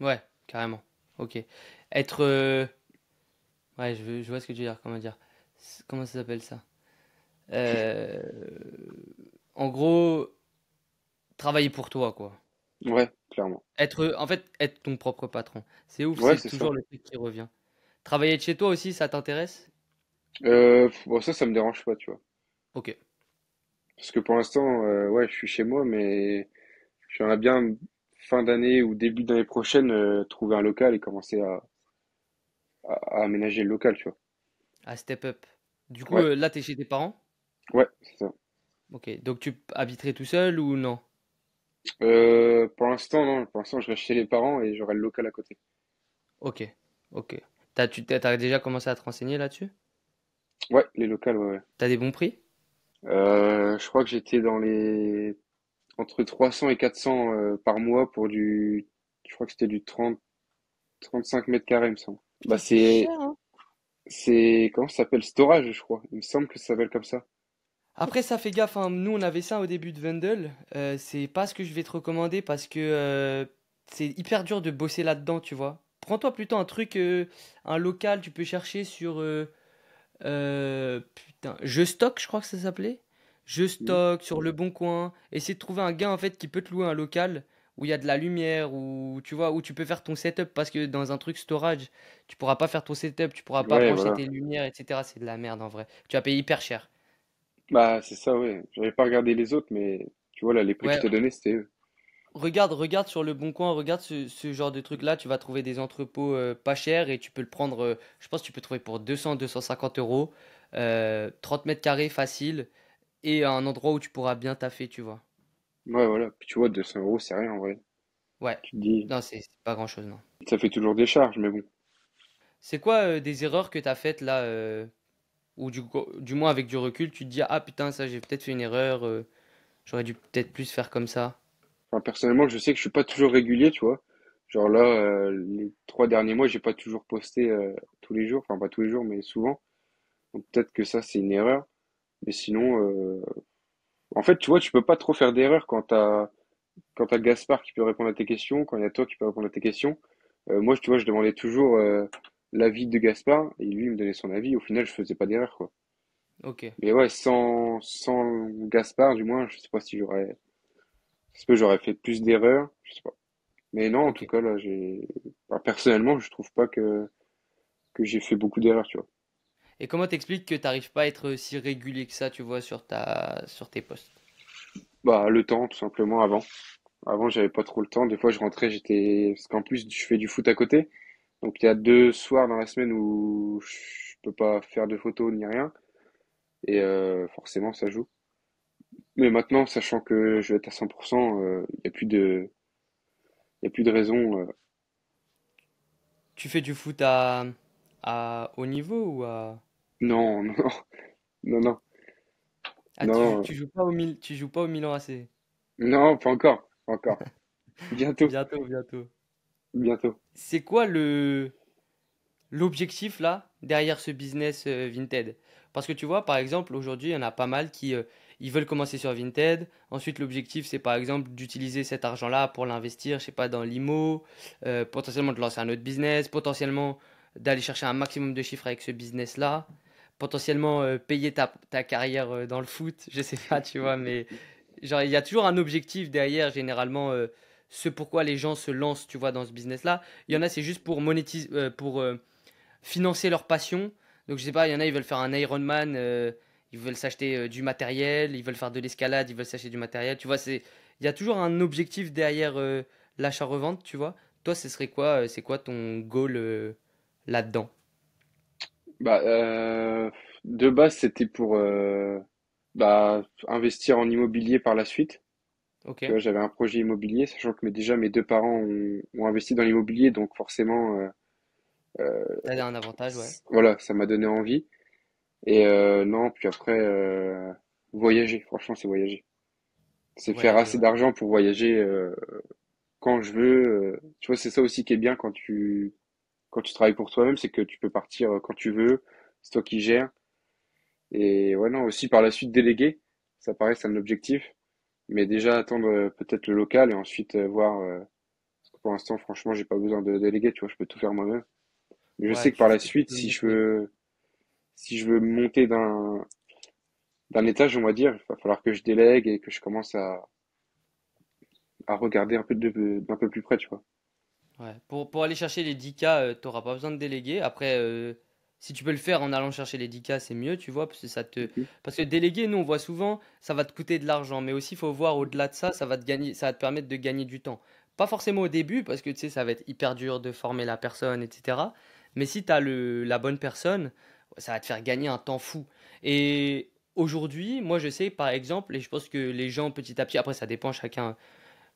Ouais, carrément. Ok. Être, ouais, je vois ce que tu veux dire. Comment dire? Comment ça s'appelle ça? Euh, En gros, travailler pour toi, quoi. Ouais, clairement. En fait, être ton propre patron. C'est ouf, Ouais, c'est c'est ça. toujours le truc qui revient. Travailler de chez toi aussi, ça t'intéresse? Bon, ça me dérange pas, tu vois. Ok. Parce que pour l'instant, ouais, je suis chez moi, mais j'aimerais bien, fin d'année ou début d'année prochaine, trouver un local et commencer à aménager le local, tu vois. à step up. Du coup, Ouais, là, t'es chez tes parents? ouais, c'est ça. Ok, donc tu habiterais tout seul ou non? Pour l'instant, non. Pour l'instant, je reste chez les parents et j'aurai le local à côté. Ok, ok. T'as déjà commencé à te renseigner là-dessus? Ouais, les locales, ouais, ouais. T'as des bons prix? Je crois que j'étais dans les entre 300 et 400 par mois pour du, je crois que c'était du 35 mètres carrés, il me semble. Bah Putain, c'est cher, hein? comment ça s'appelle? Storage, je crois. Il me semble que ça s'appelle comme ça. Après, ça fait gaffe, hein. Nous, on avait ça au début de Vendel. C'est pas ce que je vais te recommander parce que c'est hyper dur de bosser là-dedans, tu vois. Prends-toi plutôt un truc, un local, tu peux chercher sur putain, Je Stock, je crois que ça s'appelait. Je Mhm. Stock, sur Le Bon Coin. Essayer de trouver un gars en fait qui peut te louer un local où il y a de la lumière, où tu vois, où tu peux faire ton setup parce que dans un truc storage, tu pourras pas faire ton setup, tu pourras pas Ouais, brancher voilà. tes lumières, etc. C'est de la merde en vrai. Tu vas payer hyper cher. Bah, c'est ça, ouais. J'avais pas regardé les autres, mais tu vois, là, les prix que je Ouais, t'ai donnés, c'était eux. regarde sur Le Bon Coin, regarde ce genre de truc-là, tu vas trouver des entrepôts pas chers et tu peux le prendre, je pense que tu peux trouver pour 200-250 euros, 30 mètres carrés facile et un endroit où tu pourras bien taffer, tu vois. Ouais, voilà. Puis tu vois, 200 euros, c'est rien, en vrai. Ouais, Tu te dis, non, c'est pas grand-chose, non. ça fait toujours des charges, mais bon. C'est quoi des erreurs que t'as faites là, ou du moins avec du recul, tu te dis, ah putain, ça j'ai peut-être fait une erreur, j'aurais dû peut-être plus faire comme ça. Enfin, personnellement, je sais que je suis pas toujours régulier, tu vois. Genre là, les 3 derniers mois, j'ai pas toujours posté tous les jours. Enfin, pas tous les jours, mais souvent. Donc peut-être que ça, c'est une erreur. Mais sinon, en fait, tu vois, tu peux pas trop faire d'erreur quand t'as Gaspard qui peut répondre à tes questions, quand il y a toi qui peut répondre à tes questions. Moi, tu vois, je demandais toujours l'avis de Gaspard et lui il me donnait son avis. Au final, je faisais pas d'erreur, quoi. Ok, Mais ouais, sans Gaspard, du moins, je sais pas si j'aurais, est-ce que j'aurais fait plus d'erreurs, je sais pas. Mais non, en ok. tout cas, là, enfin, personnellement, je trouve pas que j'ai fait beaucoup d'erreurs, tu vois. Et comment t'expliques que t'arrives pas à être si régulier que ça, tu vois, sur tes posts? Bah, le temps, tout simplement, avant. Avant, j'avais pas trop le temps. Des fois, je rentrais, parce qu'en plus, je fais du foot à côté. Donc, il y a 2 soirs dans la semaine où je peux pas faire de photos ni rien. Et forcément, ça joue. Mais maintenant, sachant que je vais être à 100%, il y a plus de raison. Tu fais du foot à haut niveau ou à... Non, non, non, non, Ah, non, tu joues pas au Milan AC. non, pas encore, pas encore. Bientôt, Bientôt, bientôt. bientôt. C'est quoi l'objectif là derrière ce business Vinted? Parce que tu vois, par exemple, aujourd'hui, il y en a pas mal qui ils veulent commencer sur Vinted. Ensuite, l'objectif, c'est par exemple d'utiliser cet argent-là pour l'investir, je sais pas, dans l'IMO, potentiellement de lancer un autre business, potentiellement d'aller chercher un maximum de chiffres avec ce business-là, potentiellement payer ta carrière dans le foot, je sais pas, tu vois, mais genre, il y a toujours un objectif derrière, généralement, ce pourquoi les gens se lancent, tu vois, dans ce business-là. Il y en a, c'est juste pour monétiser, pour financer leur passion. Donc je sais pas, il y en a, ils veulent faire un Ironman, ils veulent s'acheter du matériel, ils veulent faire de l'escalade, ils veulent s'acheter du matériel. Tu vois, il y a toujours un objectif derrière l'achat-revente, tu vois. Toi, ce serait quoi, c'est quoi ton goal là-dedans? Bah, de base, c'était pour bah, investir en immobilier par la suite. Ok, Tu vois, j'avais un projet immobilier, sachant que déjà mes deux parents ont investi dans l'immobilier, donc forcément, t'as un avantage, ouais. voilà, ça m'a donné envie. Et non, puis après, voyager, franchement, c'est voyager. C'est faire Voyager, assez ouais. d'argent pour voyager quand je veux. Tu vois, c'est ça aussi qui est bien quand tu travailles pour toi-même, c'est que tu peux partir quand tu veux, c'est toi qui gères. Et ouais, non, aussi par la suite déléguer, ça paraît, c'est un objectif. Mais déjà attendre peut-être le local et ensuite voir. Parce que pour l'instant, franchement, j'ai pas besoin de déléguer, tu vois, je peux tout faire moi-même. Mais je sais Ouais, que par la tu peux suite, te le monter. si je veux monter d'un étage, on va dire, il va falloir que je délègue et que je commence à regarder un peu d'un peu plus près, tu vois. Ouais. Pour aller chercher les 10K, t'auras pas besoin de déléguer. Après, si tu peux le faire en allant chercher les 10K, c'est mieux, tu vois, parce que Mhm. parce que déléguer, nous, on voit souvent, ça va te coûter de l'argent, mais aussi, il faut voir au-delà de ça, ça va te permettre de gagner du temps. Pas forcément au début, parce que tu sais, ça va être hyper dur de former la personne, etc. Mais si tu as la bonne personne, ça va te faire gagner un temps fou. Et aujourd'hui, moi je sais par exemple, et je pense que les gens petit à petit, après ça dépend, chacun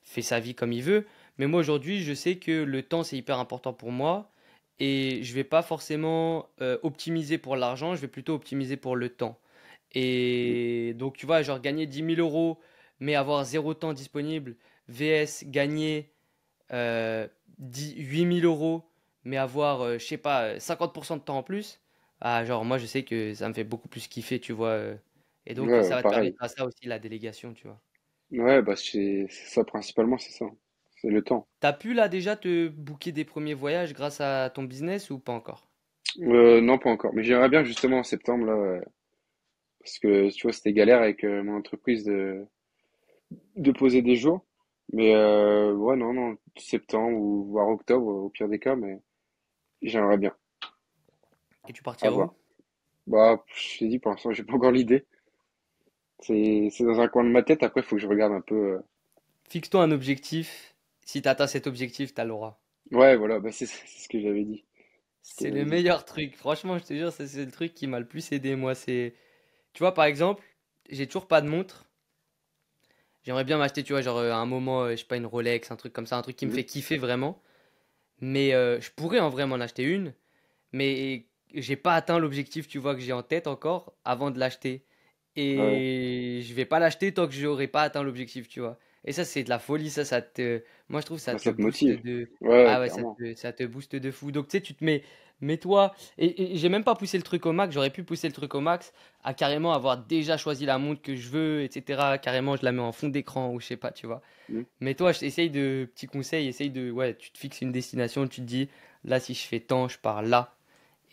fait sa vie comme il veut, mais moi aujourd'hui je sais que le temps c'est hyper important pour moi et je vais pas forcément optimiser pour l'argent, je vais plutôt optimiser pour le temps. Mm. Et donc tu vois, genre gagner 10 000 € mais avoir zéro temps disponible, vs gagner 8 000 € mais avoir, je sais pas, 50% de temps en plus, ah, genre moi je sais que ça me fait beaucoup plus kiffer, tu vois. Et donc Ouais, ça va te pareil. permettre à ça aussi la délégation, tu vois. Ouais, bah c'est ça principalement, c'est ça. C'est le temps. T'as pu là déjà te booker des premiers voyages grâce à ton business ou pas encore? Non, pas encore. Mais j'aimerais bien justement en septembre là, parce que tu vois, c'était galère avec mon entreprise de poser des jours. Mais ouais, non, non, septembre ou voire octobre au pire des cas, mais j'aimerais bien. Et tu À partiras voir. où? Bah, je t'ai dit, pour l'instant, j'ai pas encore l'idée. C'est dans un coin de ma tête. Après, il faut que je regarde un peu. Fixe-toi un objectif. Si t'atteins cet objectif, t'as l'aura. Ouais, voilà, bah c'est ce que j'avais dit. Ce que C'est le j'avais dit. meilleur truc. Franchement, je te jure, c'est le truc qui m'a le plus aidé, moi. C'est, tu vois, par exemple, j'ai toujours pas de montre. J'aimerais bien m'acheter, tu vois, genre à un moment, je sais pas, une Rolex, un truc comme ça, un truc qui me Mhm. fait kiffer vraiment. Mais je pourrais en vrai m'en acheter une. Mais j'ai pas atteint l'objectif, tu vois, que j'ai en tête encore avant de l'acheter. Ouais, Et je vais pas l'acheter tant que j'aurai pas atteint l'objectif, tu vois. Et ça, c'est de la folie, ça te. Moi, je trouve que ça bah, te ça te booste motive. de. Ouais, Ah ouais, clairement. ça te booste de fou. Donc, tu sais, tu te mets. Mets-toi. Et j'ai même pas poussé le truc au max, j'aurais pu pousser le truc au max à carrément avoir déjà choisi la montre que je veux, etc. Carrément, je la mets en fond d'écran ou je sais pas, tu vois. Mhm. Mais toi, essaye de. Petit conseil, essaye de. Ouais, tu te fixes une destination, tu te dis, là, si je fais tant, je pars là.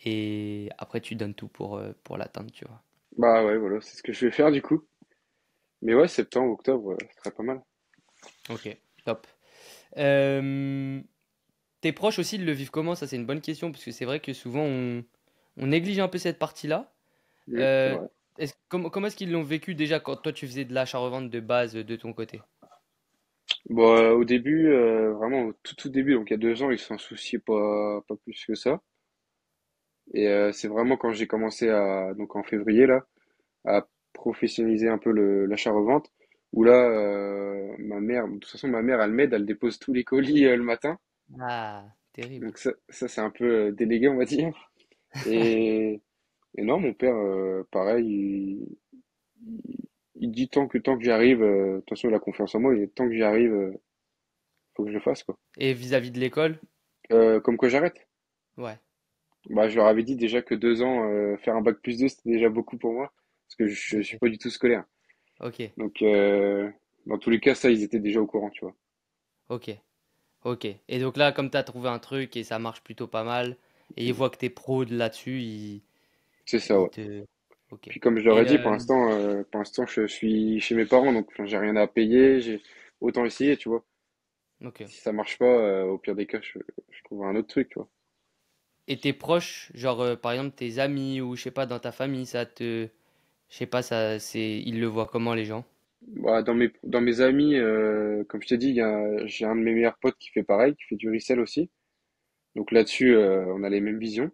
Et après, tu donnes tout pour l'atteindre, tu vois. Bah ouais, voilà, c'est ce que je vais faire du coup. Mais ouais, septembre, octobre, ce serait pas mal. Ok, top. Euh, tes proches aussi, ils le vivent comment? Ça, c'est une bonne question, parce que c'est vrai que souvent, on néglige un peu cette partie-là. C'est Euh, vrai. comment est-ce qu'ils l'ont vécu déjà quand toi, tu faisais de l'achat-revente de base de ton côté? Bon, au début, vraiment au tout début, donc il y a 2 ans, ils s'en souciaient pas plus que ça. Et c'est vraiment quand j'ai commencé donc en février là, à professionnaliser un peu l'achat-revente, où là, de toute façon, ma mère, elle m'aide, elle dépose tous les colis le matin. Ah, terrible. Donc ça c'est un peu délégué, on va dire. Et, et non, mon père, pareil, il dit tant que j'arrive, de toute façon, il a confiance en moi, et tant que j'y arrive, faut que je le fasse, quoi. Et vis-à-vis de l'école? Comme quoi j'arrête. Ouais. Bah, je leur avais dit déjà que 2 ans, faire un bac+2, c'était déjà beaucoup pour moi, parce que je suis Ok. pas du tout scolaire. Ok. Donc, dans tous les cas, ça, ils étaient déjà au courant, tu vois. Ok. Ok. Et donc là, comme tu as trouvé un truc et ça marche plutôt pas mal, et ils voient que tu es pro de là-dessus, C'est ça, ils ouais. te. Ok. Puis comme je leur ai Et dit, pour l'instant, je suis chez mes parents, donc enfin, j'ai rien à payer, j'ai autant essayer, tu vois. ok. Si ça marche pas, au pire des cas, je trouverai un autre truc, tu vois. Et tes proches, genre par exemple tes amis ou je sais pas dans ta famille, ça te, je sais pas ça, ils le voient comment les gens? Bah, dans mes amis, comme je t'ai dit, j'ai un de mes meilleurs potes qui fait pareil, qui fait du resell aussi. Donc là-dessus, on a les mêmes visions.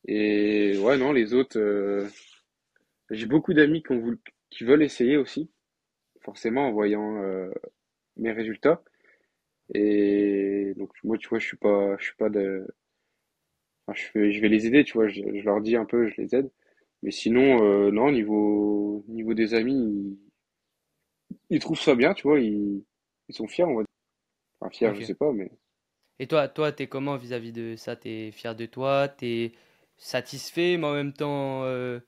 Et ouais, non, les autres, j'ai beaucoup d'amis qui veulent essayer aussi, forcément en voyant mes résultats. Et donc moi, tu vois, je suis pas enfin, je vais les aider, tu vois, je leur dis un peu, je les aide. Mais sinon, non, niveau des amis, ils trouvent ça bien, tu vois, ils sont fiers, on va dire. Enfin, fiers, je Ok. sais pas, mais Et toi, t'es comment vis-à-vis de ça? T'es fier de toi? T'es satisfait, mais en même temps, euh,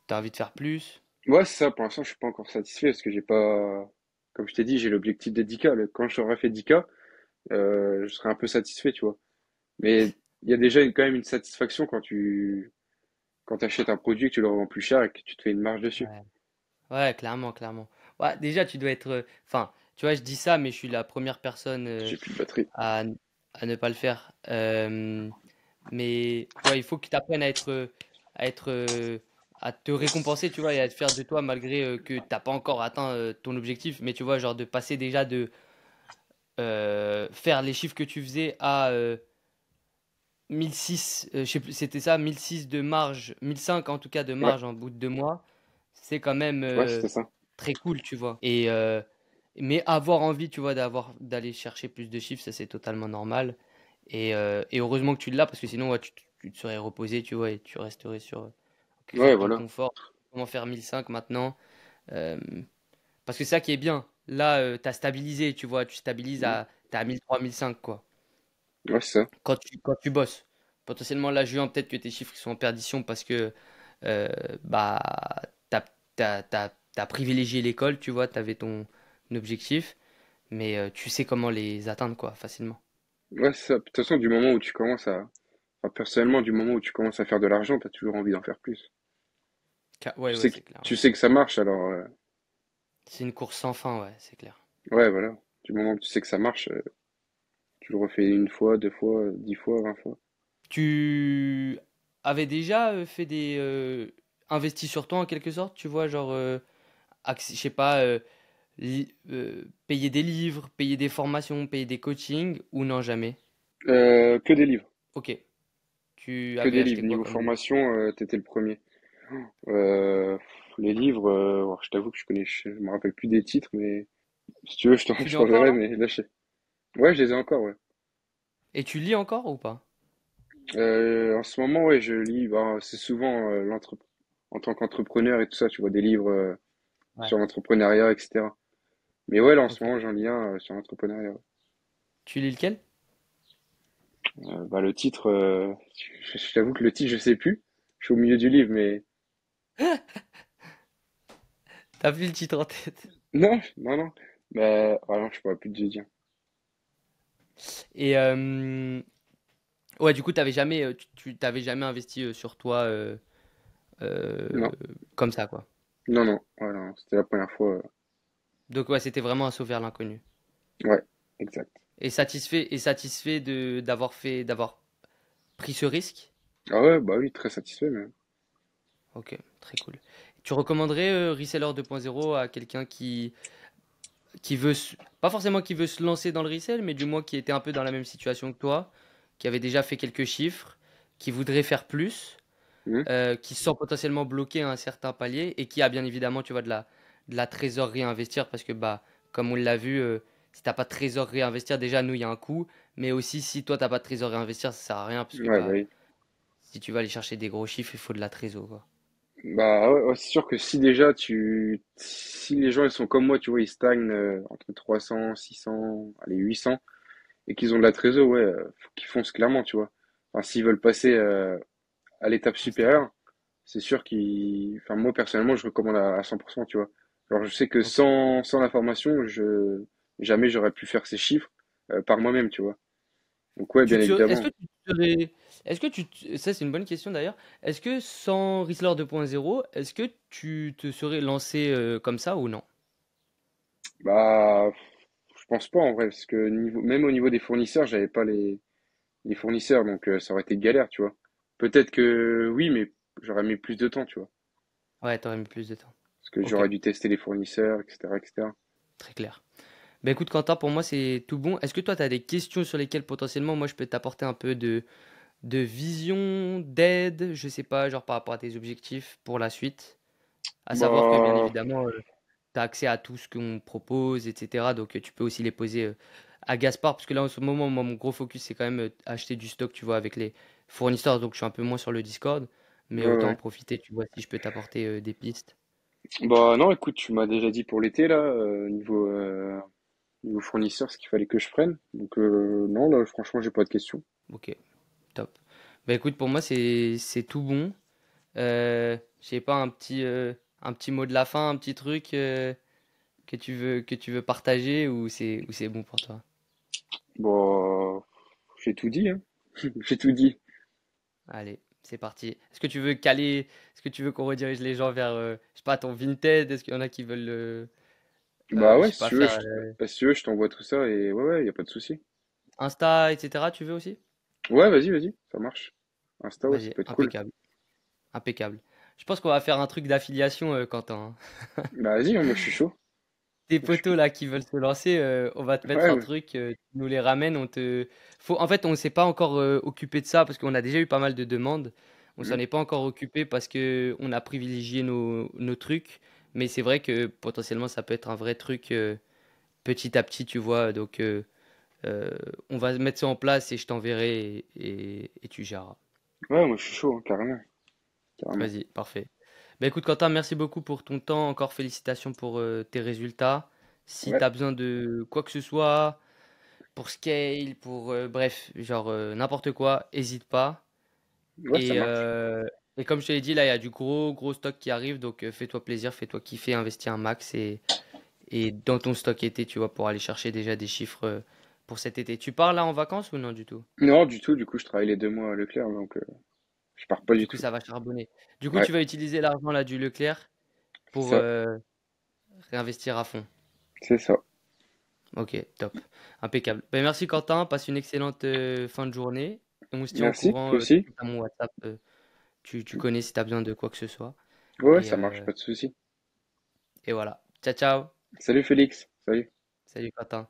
t'as envie de faire plus? ouais, c'est ça, pour l'instant, je suis pas encore satisfait parce que j'ai pas, comme je t'ai dit, j'ai l'objectif des 10K. Quand j'aurai fait 10K, je serai un peu satisfait, tu vois. Mais il y a déjà quand même une satisfaction quand tu achètes un produit, que tu le revends plus cher et que tu te fais une marge dessus. Ouais. Ouais, clairement, clairement. Ouais, déjà, tu dois être. Enfin, tu vois, je dis ça, mais je suis la première personne J'ai plus de batterie. à ne pas le faire. Mais tu vois, il faut que tu apprennes à être, à te récompenser, tu vois, et à te faire de toi malgré que t'as pas encore atteint ton objectif. Mais tu vois, genre de passer déjà de faire les chiffres que tu faisais à 1006, je sais plus, c'était ça, 1006 de marge, 1005 en tout cas de Ouais, marge en bout de 2 mois, c'est quand même ouais, c'était ça. très cool, tu vois. Mais avoir envie, tu vois, d'aller chercher plus de chiffres, ça c'est totalement normal. Et heureusement que tu l'as, parce que sinon, ouais, tu te serais reposé, tu vois, et tu resterais sur Ouais, certains voilà. conforts. Comment faire 1005 maintenant? Euh, Parce que c'est ça qui est bien. Là, tu as stabilisé, tu vois, tu stabilises Mm. t'es à 1003, 1005, quoi. Ouais, c'est ça. Quand tu bosses. Potentiellement, là, juin, peut-être que tes chiffres ils sont en perdition parce que euh, bah, t'as privilégié l'école, tu vois, t'avais ton objectif, mais tu sais comment les atteindre, quoi, facilement. Ouais, c'est ça. De toute façon, du moment où tu commences à, enfin, personnellement, du moment où tu commences à faire de l'argent, t'as toujours envie d'en faire plus. Ouais, ouais, c'est clair. Tu sais que ça marche, alors, C'est une course sans fin, ouais, c'est clair. ouais, voilà. Du moment que tu sais que ça marche, tu le refais une fois, deux fois, 10 fois, 20 fois. Tu avais déjà fait investi sur toi en quelque sorte, tu vois, genre, je sais pas, payer des livres, payer des formations, payer des coachings, ou non, jamais? Que des livres. Ok. Tu Que avais des acheté livres. quoi Niveau comme livre? formation, t'étais le premier. Euh, les livres, je t'avoue que je me rappelle plus des titres, mais si tu veux, Tu je lis encore t'enverrai, là? mais là, ouais, je les ai encore, ouais. Et tu lis encore ou pas? En ce moment, ouais, je lis, bah, c'est souvent en tant qu'entrepreneur et tout ça, tu vois, des livres Ouais. sur l'entrepreneuriat, etc. Mais ouais, là, en ce Ok. moment, j'en lis un sur l'entrepreneuriat. Ouais. Tu lis lequel? Bah, le titre, je t'avoue que le titre, je sais plus. Je suis au milieu du livre, mais T'as plus le titre en tête. non, non, non. Bah, ah non, je pourrais plus te dire. Et ouais, du coup, t'avais jamais investi sur toi euh, Non, comme ça, quoi. non, non. Voilà, non, c'était la première fois. Donc ouais, c'était vraiment un saut vers l'inconnu. Ouais, exact. Et satisfait d'avoir pris ce risque? Ah ouais, bah oui, très satisfait, mais. Ok, très cool. Tu recommanderais Reseller 2.0 à quelqu'un qui pas forcément qui veut se lancer dans le resell, mais du moins qui était un peu dans la même situation que toi, qui avait déjà fait quelques chiffres, qui voudrait faire plus, Hmm. qui se sent potentiellement bloqué à un certain palier et qui a bien évidemment, tu vois, de la trésorerie à investir parce que, bah, comme on l'a vu, si t'as pas de trésorerie à investir, déjà, nous, il y a un coût, mais aussi si toi, t'as pas de trésorerie à investir, ça sert à rien parce que, Ouais, bah bah, oui. si tu vas aller chercher des gros chiffres, il faut de la trésor, quoi. Bah ouais, ouais, c'est sûr que si déjà si les gens ils sont comme moi, tu vois, ils stagnent entre 300, 600, allez 800, et qu'ils ont de la trésor, ouais, faut qu'ils foncent clairement, tu vois. Enfin, s'ils veulent passer à l'étape Ah, c'était clair. supérieure, c'est sûr enfin moi personnellement, je recommande à 100%, tu vois. Alors je sais que Ok. sans la formation, jamais j'aurais pu faire ces chiffres par moi-même, tu vois. Donc ouais, bien Est-ce que évidemment. tu serais, est-ce que ça c'est une bonne question d'ailleurs, est-ce que sans Rizzler 2.0, est-ce que tu te serais lancé comme ça ou non? Bah, je pense pas en vrai, parce que même au niveau des fournisseurs, j'avais pas les fournisseurs, donc ça aurait été galère, tu vois. Peut-être que oui, mais j'aurais mis plus de temps, tu vois. Ouais, t'aurais mis plus de temps. Parce que Ok, j'aurais dû tester les fournisseurs, etc., etc. très clair. Ben écoute Quentin, pour moi c'est tout bon. Est-ce que toi tu as des questions sur lesquelles potentiellement moi je peux t'apporter un peu de vision, d'aide, je sais pas, genre par rapport à tes objectifs pour la suite? À savoir que bien Bah, évidemment, tu as accès à tout ce qu'on propose, etc. Donc tu peux aussi les poser à Gaspard, parce que là en ce moment, moi, mon gros focus c'est quand même acheter du stock, tu vois, avec les fournisseurs, donc je suis un peu moins sur le Discord, mais ouais, autant en ouais. profiter, tu vois, si je peux t'apporter des pistes. Bah non, écoute, tu m'as déjà dit pour l'été, là, niveau fournisseur, ce qu'il fallait que je prenne. Donc non, là, franchement, j'ai pas de questions. Ok, top. Bah écoute, pour moi c'est tout bon. Je sais pas, un petit mot de la fin, un petit truc que tu veux partager ou c'est bon pour toi? Bon, j'ai tout dit, hein. J'ai tout dit. Allez, c'est parti. Est-ce que tu veux qu'on redirige les gens vers, je sais pas, ton Vinted? Est-ce qu'il y en a qui veulent, Bah je ouais, sais pas, faire si tu veux, je t'envoie tout ça et ouais, ouais, y a pas de souci. Insta, etc. Tu veux aussi? Ouais, vas-y, vas-y, ça marche. Insta, ouais, ça Vas-y, peut être cool. impeccable, impeccable. Je pense qu'on va faire un truc d'affiliation, Quentin, hein. Bah vas-y, hein, moi je suis chaud. tes Je- potos là qui veulent se lancer, on va te mettre Ouais, un ouais. truc, tu nous les ramènes, en fait, on s'est pas encore occupé de ça parce qu'on a déjà eu pas mal de demandes. On s'en Mhm. est pas encore occupé parce que on a privilégié nos trucs. Mais c'est vrai que potentiellement ça peut être un vrai truc petit à petit, tu vois. Donc euh, on va mettre ça en place et je t'enverrai et tu géreras. Ouais, moi je suis chaud, hein, carrément. Carrément. Vas-y, parfait. Bah écoute Quentin, merci beaucoup pour ton temps. Encore félicitations pour tes résultats. Si tu Ouais, as besoin de quoi que ce soit, pour scale, pour bref, genre n'importe quoi, hésite pas. ouais, ça Et, marche. euh, et comme je te l'ai dit, là, il y a du gros stock qui arrive. Donc fais-toi plaisir, fais-toi kiffer, investis un max. Et dans ton stock été, tu vas pouvoir aller chercher déjà des chiffres pour cet été. Tu pars là en vacances ou non du tout? Non, du tout, du coup, je travaille les 2 mois à Leclerc, donc je pars pas Du du coup, tout. ça va charbonner. Du coup, Ouais, tu vas utiliser l'argent là du Leclerc c'est pour ça, réinvestir à fond. c'est ça. Ok, top. Impeccable. Ben, merci Quentin, passe une excellente fin de journée. On se tient au Merci, courant, toi aussi. à mon WhatsApp. Tu connais si tu as besoin de quoi que ce soit. Ouais, Et, ça marche, pas de souci. et voilà. Ciao, ciao. Salut Félix, salut. Salut Quentin.